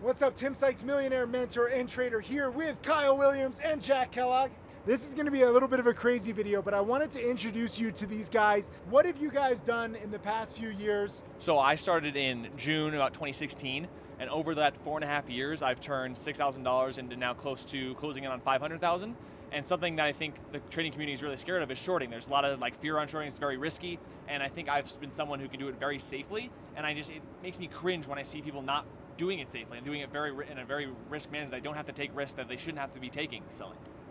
What's up, Tim Sykes, millionaire mentor and trader here with Kyle Williams and Jack Kellogg. This is gonna be a little bit of a crazy video, but I wanted to introduce you to these guys. What have you guys done in the past few years? So I started in June about 2016, and over that 4.5 years, I've turned $6,000 into now close to closing in on 500,000. And something that I think the trading community is really scared of is shorting. There's a lot of fear on shorting. It's very risky, and I think I've been someone who can do it very safely. And it makes me cringe when I see people not doing it safely and doing it in a very risk manner. They don't have to take risks that they shouldn't have to be taking.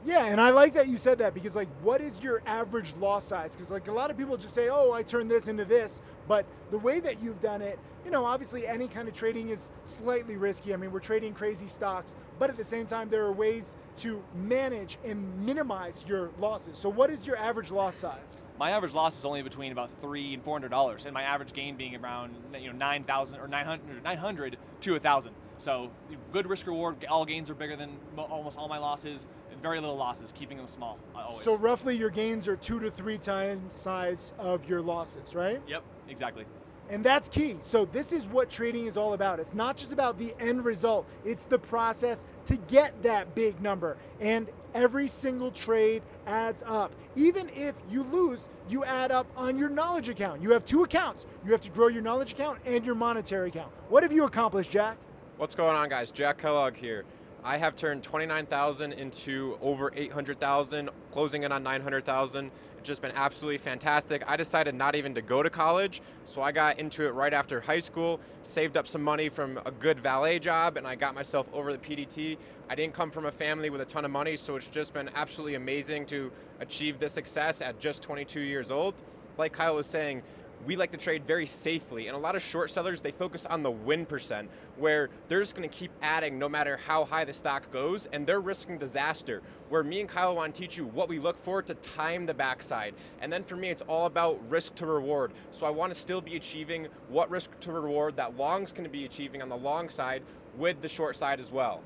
Yeah, and I like that you said that because what is your average loss size? Because a lot of people just say, oh, I turned this into this, but the way that you've done it, obviously any kind of trading is slightly risky. I mean, we're trading crazy stocks, but at the same time, there are ways to manage and minimize your losses. So what is your average loss size? My average loss is only between about $300 and $400, and my average gain being around 9,000 or 900 to 1,000. So good risk reward. All gains are bigger than almost all my losses. Very little losses, keeping them small always. So roughly your gains are 2 to 3 times size of your losses, right? Yep, exactly. And that's key. So this is what trading is all about. It's not just about the end result. It's the process to get that big number. And every single trade adds up. Even if you lose, you add up on your knowledge account. You have 2 accounts. You have to grow your knowledge account and your monetary account. What have you accomplished, Jack? What's going on, guys? Jack Kellogg here. I have turned 29,000 into over 800,000, closing in on 900,000. It's just been absolutely fantastic. I decided not even to go to college, so I got into it right after high school, saved up some money from a good valet job, and I got myself over the PDT. I didn't come from a family with a ton of money, so it's just been absolutely amazing to achieve this success at just 22 years old. Like Kyle was saying, we like to trade very safely, and a lot of short sellers, they focus on the win percent, where they're just going to keep adding no matter how high the stock goes, and they're risking disaster. Where me and Kyle want to teach you what we look for to time the backside. And then for me, it's all about risk to reward. So I want to still be achieving what risk to reward that longs can be achieving on the long side with the short side as well.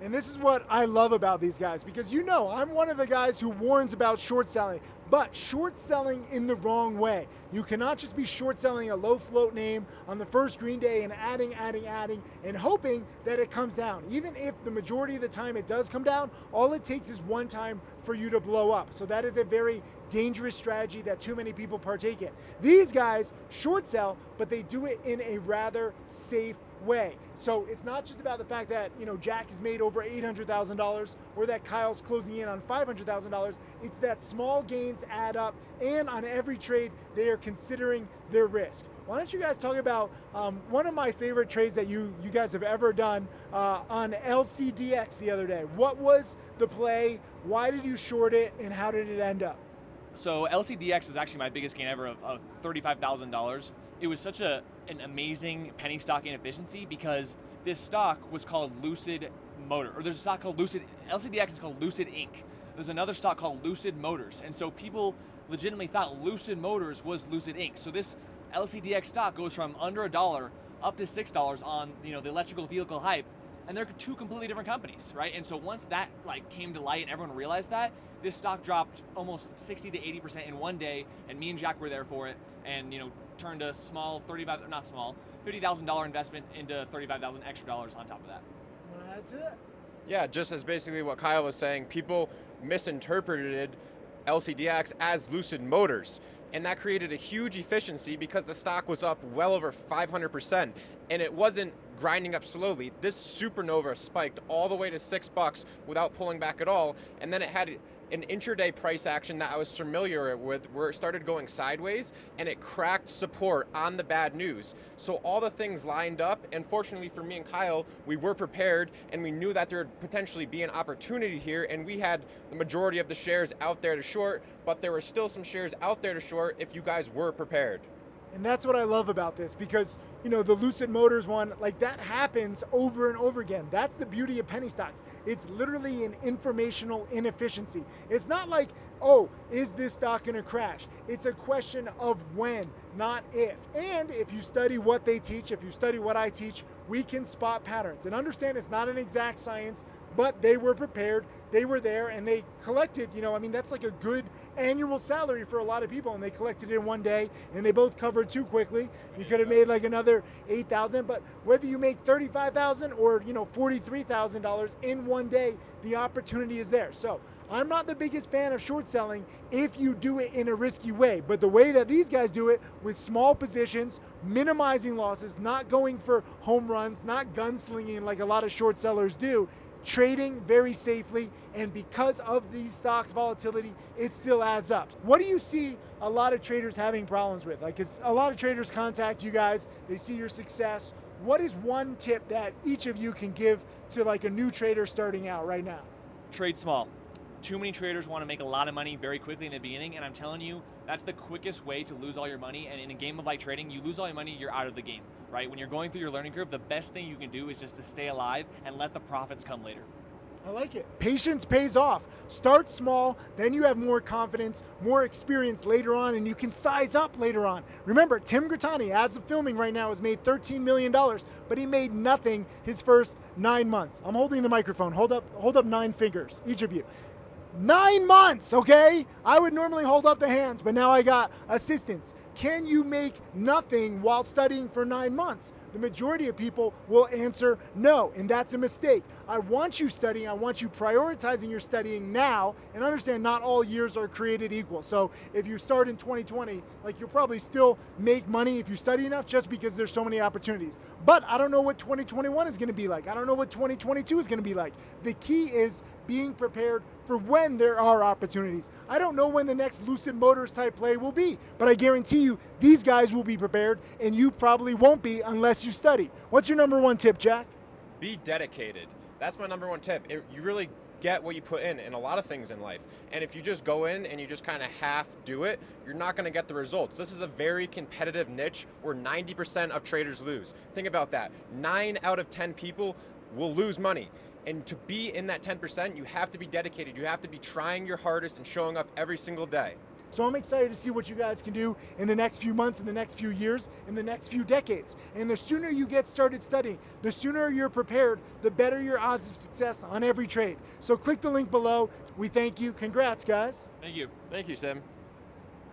And this is what I love about these guys, because I'm one of the guys who warns about short selling, but short selling in the wrong way. You cannot just be short selling a low float name on the first green day and adding, and hoping that it comes down. Even if the majority of the time it does come down, all it takes is one time for you to blow up. So that is a very dangerous strategy that too many people partake in. These guys short sell, but they do it in a rather safe way. So it's not just about the fact that Jack has made over $800,000 or that Kyle's closing in on $500,000. It's that small gains add up, and on every trade they are considering their risk. Why don't you guys talk about one of my favorite trades that you guys have ever done on LCDX the other day? What was the play? Why did you short it, and how did it end up? So LCDX is actually my biggest gain ever of $35,000. It was such an amazing penny stock inefficiency because this stock was called Lucid Motor, or there's a stock called Lucid, LCDX is called Lucid Inc. There's another stock called Lucid Motors. And so people legitimately thought Lucid Motors was Lucid Inc. So this LCDX stock goes from under $1 up to $6 on the electrical vehicle hype. And they're 2 completely different companies, right? And so once that came to light and everyone realized that, this stock dropped almost 60 to 80% in one day, and me and Jack were there for it, and turned a small $50,000 investment into $35,000 extra dollars on top of that. Well, that's it. Yeah, just as basically what Kyle was saying, people misinterpreted LCDX as Lucid Motors. And that created a huge efficiency because the stock was up well over 500%, and it wasn't grinding up slowly. This supernova spiked all the way to $6 without pulling back at all, and then it had an intraday price action that I was familiar with where it started going sideways and it cracked support on the bad news. So all the things lined up, and fortunately for me and Kyle, we were prepared and we knew that there would potentially be an opportunity here, and we had the majority of the shares out there to short, but there were still some shares out there to short if you guys were prepared. And that's what I love about this, because the Lucid Motors one, that happens over and over again. That's the beauty of penny stocks. It's literally an informational inefficiency. It's not like, oh, is this stock gonna crash? It's a question of when, not if. And if you study what they teach, if you study what I teach, we can spot patterns. And understand it's not an exact science, but they were prepared, they were there, and they collected, I mean, that's like a good annual salary for a lot of people, and they collected it in one day, and they both covered too quickly. You could have made like another $8,000, but whether you make $35,000 or $43,000 in one day, the opportunity is there. So I'm not the biggest fan of short selling if you do it in a risky way, but the way that these guys do it with small positions, minimizing losses, not going for home runs, not gunslinging like a lot of short sellers do, trading very safely, and because of these stocks volatility, it still adds up. What do you see a lot of traders having problems with? Like, 'cause a lot of traders contact you guys, they see your success. What is one tip that each of you can give to like a new trader starting out right now? Trade small. Too many traders want to make a lot of money very quickly in the beginning, and I'm telling you, that's the quickest way to lose all your money. And in a game of like trading, you lose all your money, you're out of the game, right? When you're going through your learning curve, the best thing you can do is just to stay alive and let the profits come later. I like it. Patience pays off. Start small, then you have more confidence, more experience later on, and you can size up later on. Remember, Tim Grittani, as of filming right now, has made $13 million, but he made nothing his first 9 months. I'm holding the microphone. Hold up 9 fingers, each of you. 9 months, okay? I would normally hold up the hands, but now I got assistants. Can you make nothing while studying for 9 months? The majority of people will answer no, and that's a mistake. I want you studying, I want you prioritizing your studying now, and understand not all years are created equal. So if you start in 2020, like you'll probably still make money if you study enough just because there's so many opportunities. But I don't know what 2021 is gonna be like. I don't know what 2022 is gonna be like. The key is being prepared for when there are opportunities. I don't know when the next Lucid Motors type play will be, but I guarantee you these guys will be prepared, and you probably won't be unless you study. What's your number one tip, Jack? Be dedicated. That's my number one tip. You really get what you put in a lot of things in life. And if you just go in and you just kind of half do it, you're not going to get the results. This is a very competitive niche where 90% of traders lose. Think about that. 9 out of 10 people will lose money. And to be in that 10%, you have to be dedicated. You have to be trying your hardest and showing up every single day. So I'm excited to see what you guys can do in the next few months, in the next few years, in the next few decades. And the sooner you get started studying, the sooner you're prepared, the better your odds of success on every trade. So click the link below. We thank you. Congrats, guys. Thank you. Thank you, Sim.